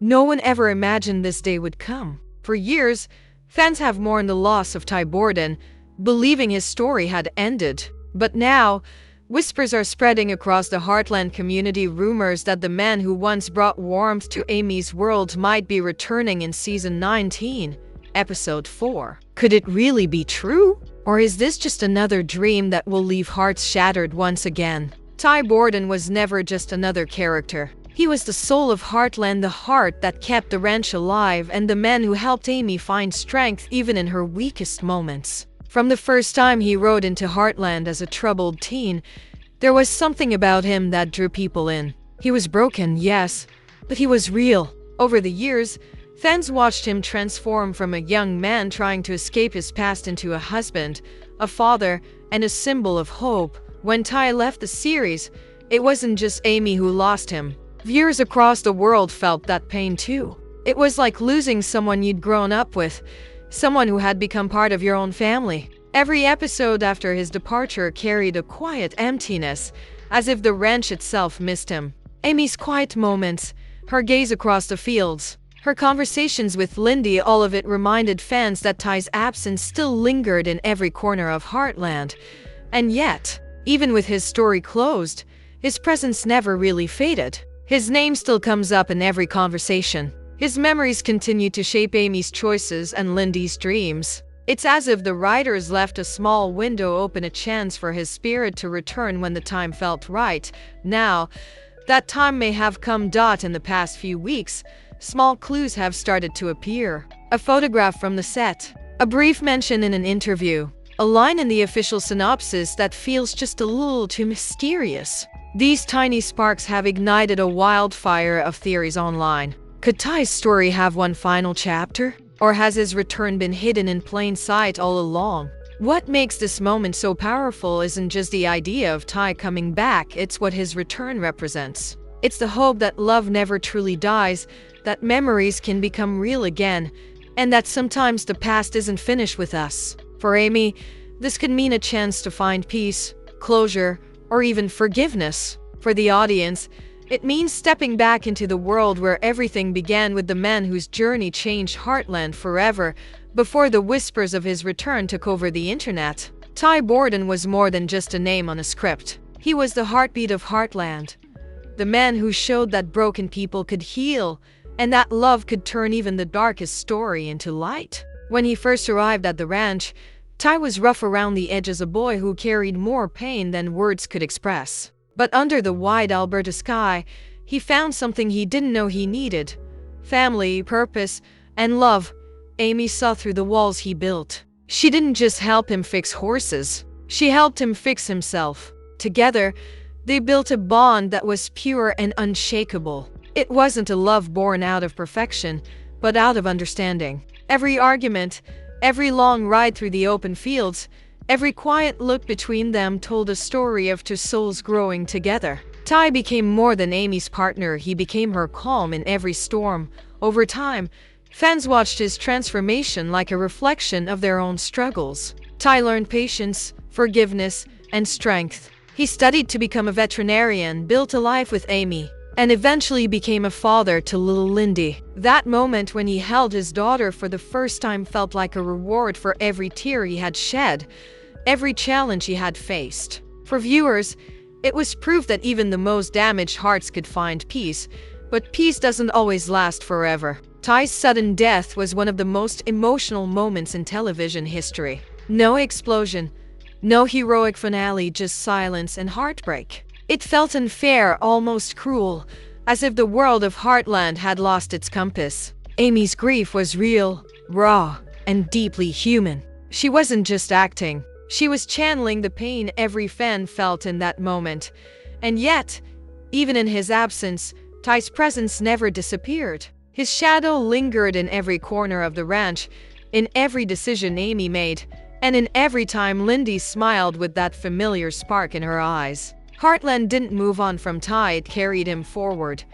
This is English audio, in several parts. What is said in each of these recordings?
No one ever imagined this day would come. For years, fans have mourned the loss of Ty Borden, believing his story had ended. But now, whispers are spreading across the Heartland community, rumors that the man who once brought warmth to Amy's world might be returning in season 19, episode 4. Could it really be true? Or is this just another dream that will leave hearts shattered once again? Ty Borden was never just another character. He was the soul of Heartland, the heart that kept the ranch alive, and the man who helped Amy find strength even in her weakest moments. From the first time he rode into Heartland as a troubled teen, there was something about him that drew people in. He was broken, yes, but he was real. Over the years, fans watched him transform from a young man trying to escape his past into a husband, a father, and a symbol of hope. When Ty left the series, it wasn't just Amy who lost him. Viewers across the world felt that pain too. It was like losing someone you'd grown up with, someone who had become part of your own family. Every episode after his departure carried a quiet emptiness, as if the ranch itself missed him. Amy's quiet moments, her gaze across the fields, her conversations with Lyndy, all of it reminded fans that Ty's absence still lingered in every corner of Heartland. And yet, even with his story closed, his presence never really faded. His name still comes up in every conversation. His memories continue to shape Amy's choices and Lyndy's dreams. It's as if the writers left a small window open, a chance for his spirit to return when the time felt right. Now, that time may have come. In the past few weeks, small clues have started to appear. A photograph from the set, a brief mention in an interview, a line in the official synopsis that feels just a little too mysterious. These tiny sparks have ignited a wildfire of theories online. Could Ty's story have one final chapter? Or has his return been hidden in plain sight all along? What makes this moment so powerful isn't just the idea of Ty coming back, it's what his return represents. It's the hope that love never truly dies, that memories can become real again, and that sometimes the past isn't finished with us. For Amy, this could mean a chance to find peace, closure, or even forgiveness. For the audience, it means stepping back into the world where everything began with the man whose journey changed Heartland forever, before the whispers of his return took over the internet. Ty Borden was more than just a name on a script. He was the heartbeat of Heartland, the man who showed that broken people could heal, and that love could turn even the darkest story into light. When he first arrived at the ranch, Ty was rough around the edges, a boy who carried more pain than words could express. But under the wide Alberta sky, he found something he didn't know he needed: family, purpose, and love. Amy saw through the walls he built. She didn't just help him fix horses, she helped him fix himself. Together, they built a bond that was pure and unshakable. It wasn't a love born out of perfection, but out of understanding. Every argument, every long ride through the open fields, every quiet look between them told a story of two souls growing together. Ty became more than Amy's partner, he became her calm in every storm. Over time, fans watched his transformation like a reflection of their own struggles. Ty learned patience, forgiveness, and strength. He studied to become a veterinarian, built a life with Amy, and eventually became a father to little Lyndy. That moment when he held his daughter for the first time felt like a reward for every tear he had shed, every challenge he had faced. For viewers, it was proof that even the most damaged hearts could find peace, but peace doesn't always last forever. Ty's sudden death was one of the most emotional moments in television history. No explosion, no heroic finale, just silence and heartbreak. It felt unfair, almost cruel, as if the world of Heartland had lost its compass. Amy's grief was real, raw, and deeply human. She wasn't just acting. She was channeling the pain every fan felt in that moment. And yet, even in his absence, Ty's presence never disappeared. His shadow lingered in every corner of the ranch, in every decision Amy made, and in every time Lyndy smiled with that familiar spark in her eyes. Heartland didn't move on from Ty, it carried him forward,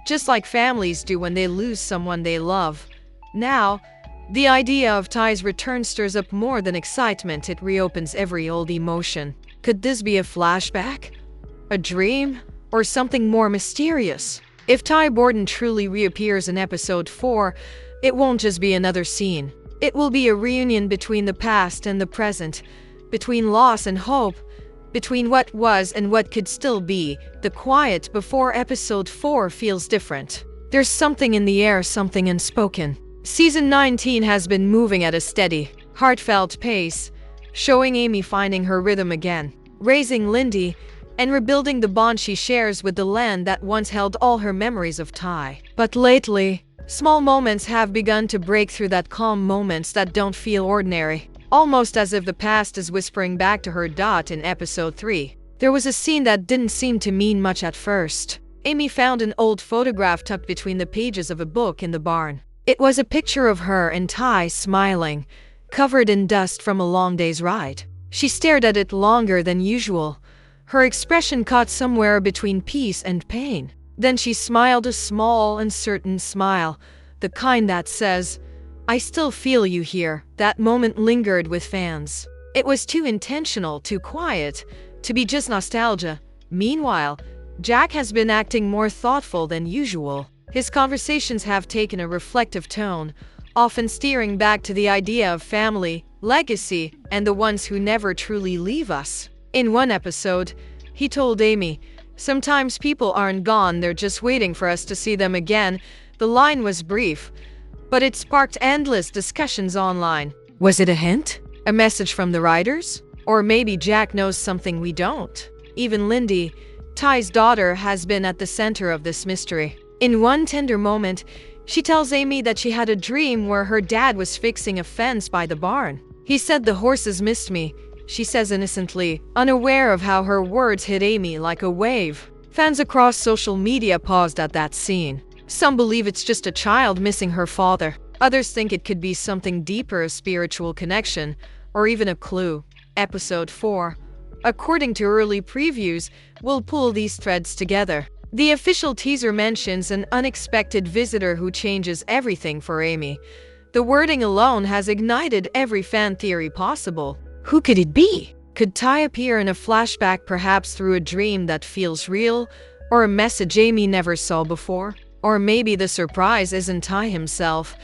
just like families do when they lose someone they love. Now, the idea of Ty's return stirs up more than excitement, it reopens every old emotion. Could this be a flashback? A dream? Or something more mysterious? If Ty Borden truly reappears in episode 4, it won't just be another scene. It will be a reunion between the past and the present, between loss and hope, between what was and what could still be. The quiet before episode 4 feels different. There's something in the air, something unspoken. Season 19 has been moving at a steady, heartfelt pace, showing Amy finding her rhythm again, raising Lyndy, and rebuilding the bond she shares with the land that once held all her memories of Ty. But lately, small moments have begun to break through that calm, moments that don't feel ordinary, almost as if the past is whispering back to her. In episode 3, there was a scene that didn't seem to mean much at first. Amy found an old photograph tucked between the pages of a book in the barn. It was a picture of her and Ty smiling, covered in dust from a long day's ride. She stared at it longer than usual, her expression caught somewhere between peace and pain. Then she smiled, a small, uncertain smile, the kind that says, "I still feel you here." That moment lingered with fans. It was too intentional, too quiet, to be just nostalgia. Meanwhile, Jack has been acting more thoughtful than usual. His conversations have taken a reflective tone, often steering back to the idea of family, legacy, and the ones who never truly leave us. In one episode, he told Amy, "Sometimes people aren't gone, they're just waiting for us to see them again." The line was brief, but it sparked endless discussions online. Was it a hint? A message from the writers? Or maybe Jack knows something we don't? Even Lyndy, Ty's daughter, has been at the center of this mystery. In one tender moment, she tells Amy that she had a dream where her dad was fixing a fence by the barn. "He said the horses missed me," she says innocently, unaware of how her words hit Amy like a wave. Fans across social media paused at that scene. Some believe it's just a child missing her father. Others think it could be something deeper, a spiritual connection, or even a clue. Episode 4, according to early previews, will pull these threads together. The official teaser mentions an unexpected visitor who changes everything for Amy. The wording alone has ignited every fan theory possible. Who could it be? Could Ty appear in a flashback, perhaps through a dream that feels real, or a message Amy never saw before? Or maybe the surprise isn't Ty himself,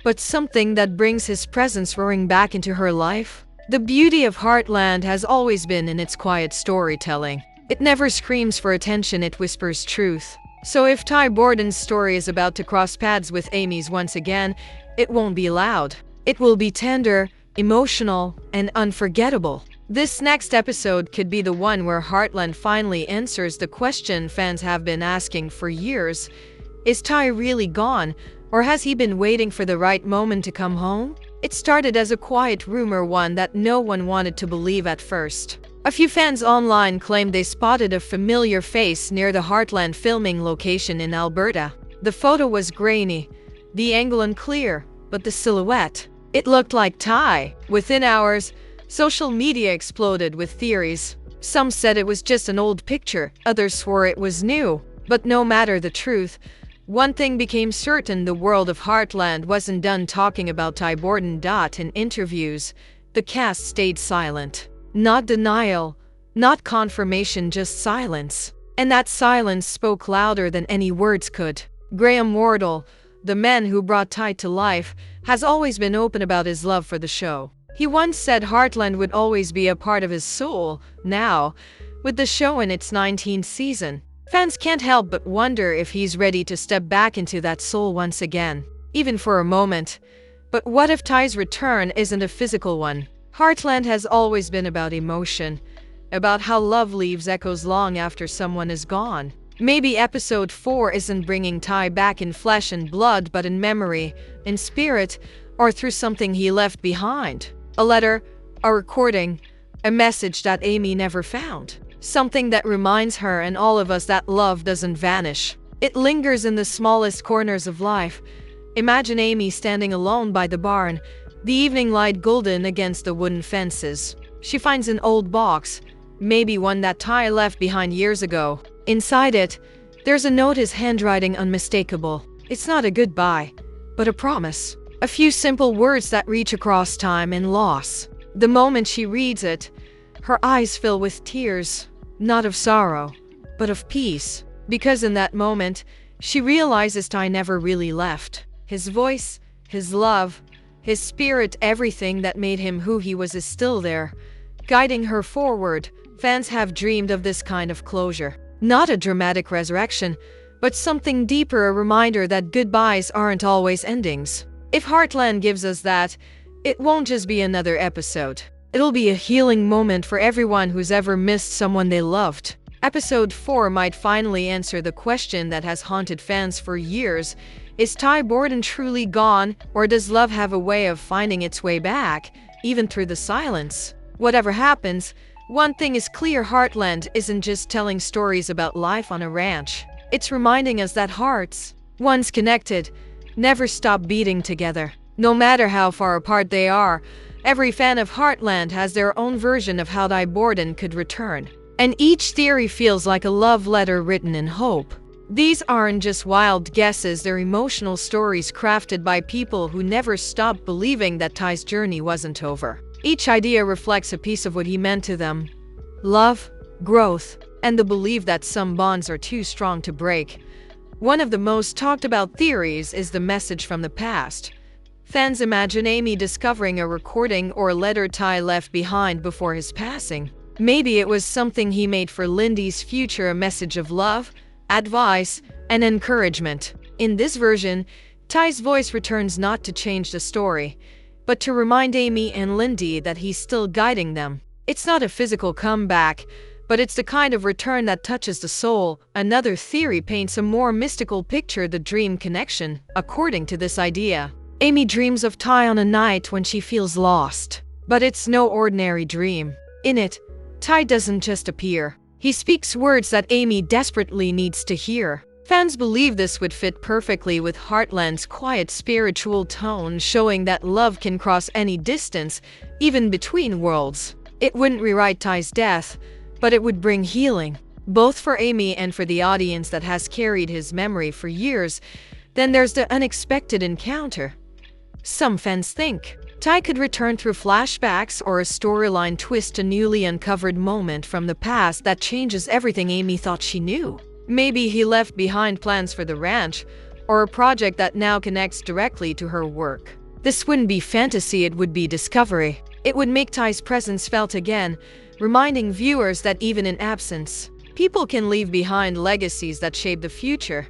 but something that brings his presence roaring back into her life? The beauty of Heartland has always been in its quiet storytelling. It never screams for attention, it whispers truth. So if Ty Borden's story is about to cross paths with Amy's once again, it won't be loud. It will be tender, emotional, and unforgettable. This next episode could be the one where Heartland finally answers the question fans have been asking for years. Is Ty really gone, or has he been waiting for the right moment to come home? It started as a quiet rumor, one that no one wanted to believe at first. A few fans online claimed they spotted a familiar face near the Heartland filming location in Alberta. The photo was grainy, the angle unclear, but the silhouette, it looked like Ty. Within hours, social media exploded with theories. Some said it was just an old picture, others swore it was new. But no matter the truth, one thing became certain: the world of Heartland wasn't done talking about Ty Borden. In interviews, the cast stayed silent. Not denial, not confirmation, just silence. And that silence spoke louder than any words could. Graham Wardle, the man who brought Ty to life, has always been open about his love for the show. He once said Heartland would always be a part of his soul. Now, with the show in its 19th season, fans can't help but wonder if he's ready to step back into that soul once again, even for a moment. But what if Ty's return isn't a physical one? Heartland has always been about emotion, about how love leaves echoes long after someone is gone. Maybe episode 4 isn't bringing Ty back in flesh and blood, but in memory, in spirit, or through something he left behind. A letter, a recording, a message that Amy never found. Something that reminds her and all of us that love doesn't vanish. It lingers in the smallest corners of life. Imagine Amy standing alone by the barn, the evening light golden against the wooden fences. She finds an old box, maybe one that Ty left behind years ago. Inside it, there's a note, his handwriting unmistakable. It's not a goodbye, but a promise. A few simple words that reach across time and loss. The moment she reads it, her eyes fill with tears, not of sorrow, but of peace. Because in that moment, She realizes Ty never really left. His voice, his love, his spirit, everything that made him who he was is still there, guiding her forward. Fans have dreamed of this kind of closure. Not a dramatic resurrection, but something deeper, a reminder that goodbyes aren't always endings. If Heartland gives us that, it won't just be another episode. It'll be a healing moment for everyone who's ever missed someone they loved. Episode 4 might finally answer the question that has haunted fans for years. Is Ty Borden truly gone, or does love have a way of finding its way back, even through the silence? Whatever happens, one thing is clear: Heartland isn't just telling stories about life on a ranch. It's reminding us that hearts, once connected, never stop beating together. No matter how far apart they are, every fan of Heartland has their own version of how Ty Borden could return. And each theory feels like a love letter written in hope. These aren't just wild guesses, they're emotional stories crafted by people who never stopped believing that Ty's journey wasn't over. Each idea reflects a piece of what he meant to them: love, growth, and the belief that some bonds are too strong to break. One of the most talked about theories is the message from the past. Fans imagine Amy discovering a recording or a letter Ty left behind before his passing. Maybe it was something he made for Lyndy's future, a message of love, advice, and encouragement. In this version, Ty's voice returns not to change the story, but to remind Amy and Lyndy that he's still guiding them. It's not a physical comeback, but it's the kind of return that touches the soul. Another theory paints a more mystical picture: the dream connection. According to this idea, Amy dreams of Ty on a night when she feels lost. But it's no ordinary dream. In it, Ty doesn't just appear. He speaks words that Amy desperately needs to hear. Fans believe this would fit perfectly with Heartland's quiet spiritual tone, showing that love can cross any distance, even between worlds. It wouldn't rewrite Ty's death, but it would bring healing, both for Amy and for the audience that has carried his memory for years. Then there's the unexpected encounter. Some fans think Ty could return through flashbacks or a storyline twist, a newly uncovered moment from the past that changes everything Amy thought she knew. Maybe he left behind plans for the ranch, or a project that now connects directly to her work. This wouldn't be fantasy, it would be discovery. It would make Ty's presence felt again, reminding viewers that even in absence, people can leave behind legacies that shape the future.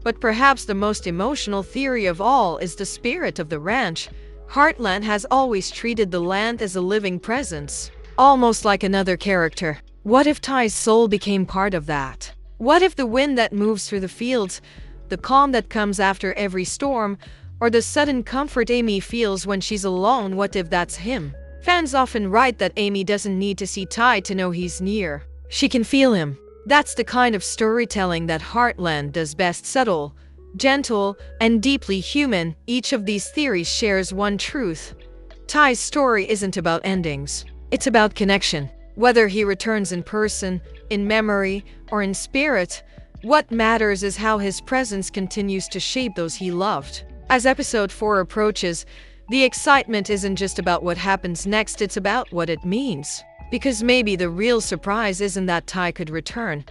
But perhaps the most emotional theory of all is the spirit of the ranch. Heartland has always treated the land as a living presence, almost like another character. What if Ty's soul became part of that? What if the wind that moves through the fields, the calm that comes after every storm, or the sudden comfort Amy feels when she's alone, what if that's him? Fans often write that Amy doesn't need to see Ty to know he's near. She can feel him. That's the kind of storytelling that Heartland does best: subtle, gentle, and deeply human. Each of these theories shares one truth: Ty's story isn't about endings. It's about connection. Whether he returns in person, in memory, or in spirit, what matters is how his presence continues to shape those he loved. As episode 4 approaches, the excitement isn't just about what happens next, it's about what it means. Because maybe the real surprise isn't that Ty could return,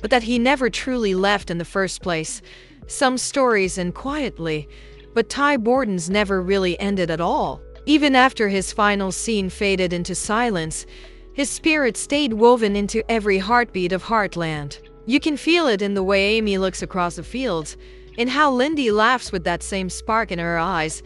but that he never truly left in the first place. Some stories end quietly, but Ty Borden's never really ended at all. Even after his final scene faded into silence, his spirit stayed woven into every heartbeat of Heartland. You can feel it in the way Amy looks across the fields, in how Lyndy laughs with that same spark in her eyes,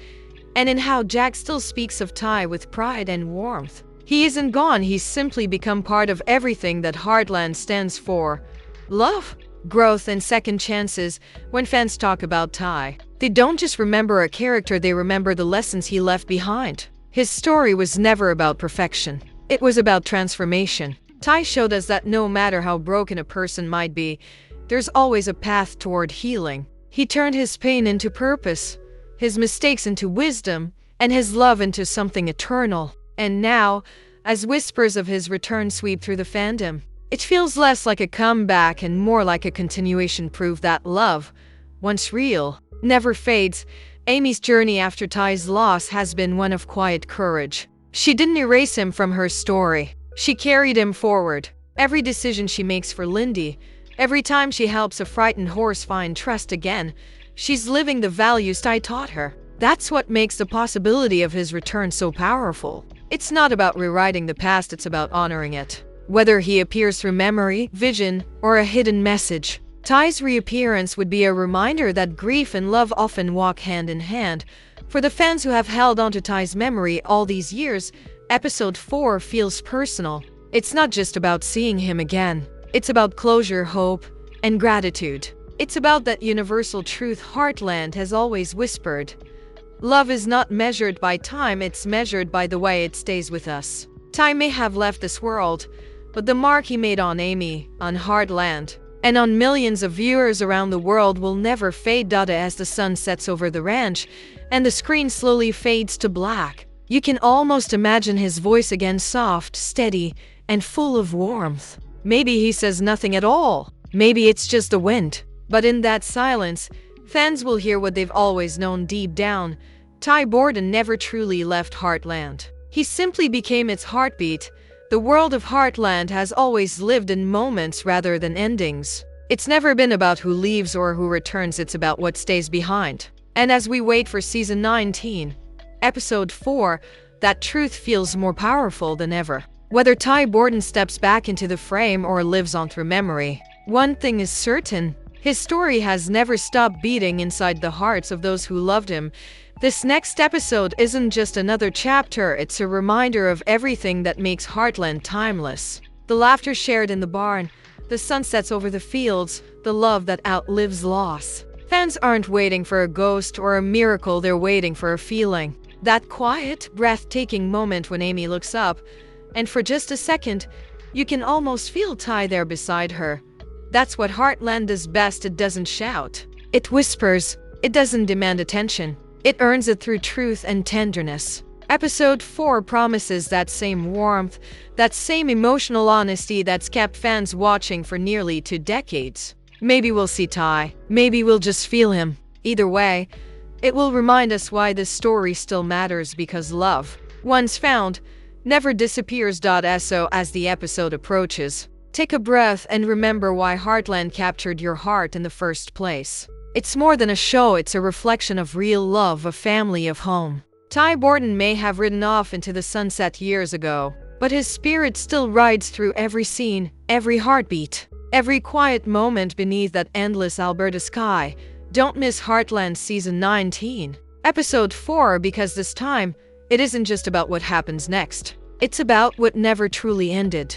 and in how Jack still speaks of Ty with pride and warmth. He isn't gone, he's simply become part of everything that Heartland stands for: love, growth, and second chances. When fans talk about Ty, they don't just remember a character, they remember the lessons he left behind. His story was never about perfection. It was about transformation. Ty showed us that no matter how broken a person might be, there's always a path toward healing. He turned his pain into purpose, his mistakes into wisdom, and his love into something eternal. And now, as whispers of his return sweep through the fandom, it feels less like a comeback and more like a continuation, proof that love, once real, never fades. Amy's journey after Ty's loss has been one of quiet courage. She didn't erase him from her story. She carried him forward. Every decision she makes for Lyndy, Every time she helps a frightened horse find trust again, she's living the values Ty taught her. That's what makes the possibility of his return so powerful. It's not about rewriting the past, it's about honoring it. Whether he appears through memory, vision, or a hidden message, Ty's reappearance would be a reminder that grief and love often walk hand in hand. For the fans who have held onto Ty's memory all these years, episode 4 feels personal. It's not just about seeing him again. It's about closure, hope, and gratitude. It's about that universal truth Heartland has always whispered. Love is not measured by time, it's measured by the way it stays with us. Ty may have left this world, but the mark he made on Amy, on Heartland, and on millions of viewers around the world will never fade. As the sun sets over the ranch and the screen slowly fades to black, you can almost imagine his voice again, soft, steady, and full of warmth. Maybe he says nothing at all. Maybe it's just the wind. But in that silence, fans will hear what they've always known deep down. Ty Borden never truly left Heartland. He simply became its heartbeat. The world of Heartland has always lived in moments rather than endings. It's never been about who leaves or who returns, it's about what stays behind. And as we wait for season 19, episode 4, that truth feels more powerful than ever. Whether Ty Borden steps back into the frame or lives on through memory, one thing is certain: his story has never stopped beating inside the hearts of those who loved him. This next episode isn't just another chapter, it's a reminder of everything that makes Heartland timeless. The laughter shared in the barn, the sunsets over the fields, the love that outlives loss. Fans aren't waiting for a ghost or a miracle, they're waiting for a feeling. That quiet, breathtaking moment when Amy looks up, and for just a second, you can almost feel Ty there beside her. That's what Heartland does best. It doesn't shout. It whispers. It doesn't demand attention. It earns it through truth and tenderness. Episode 4 promises that same warmth, that same emotional honesty that's kept fans watching for nearly 2 decades. Maybe we'll see Ty. Maybe we'll just feel him. Either way, it will remind us why this story still matters, because love, once found, never disappears. So as the episode approaches, take a breath and remember why Heartland captured your heart in the first place. It's more than a show, it's a reflection of real love, of family, of home. Ty Borden may have ridden off into the sunset years ago, but his spirit still rides through every scene, every heartbeat, every quiet moment beneath that endless Alberta sky. Don't miss Heartland season 19, episode 4, because this time, it isn't just about what happens next. It's about what never truly ended.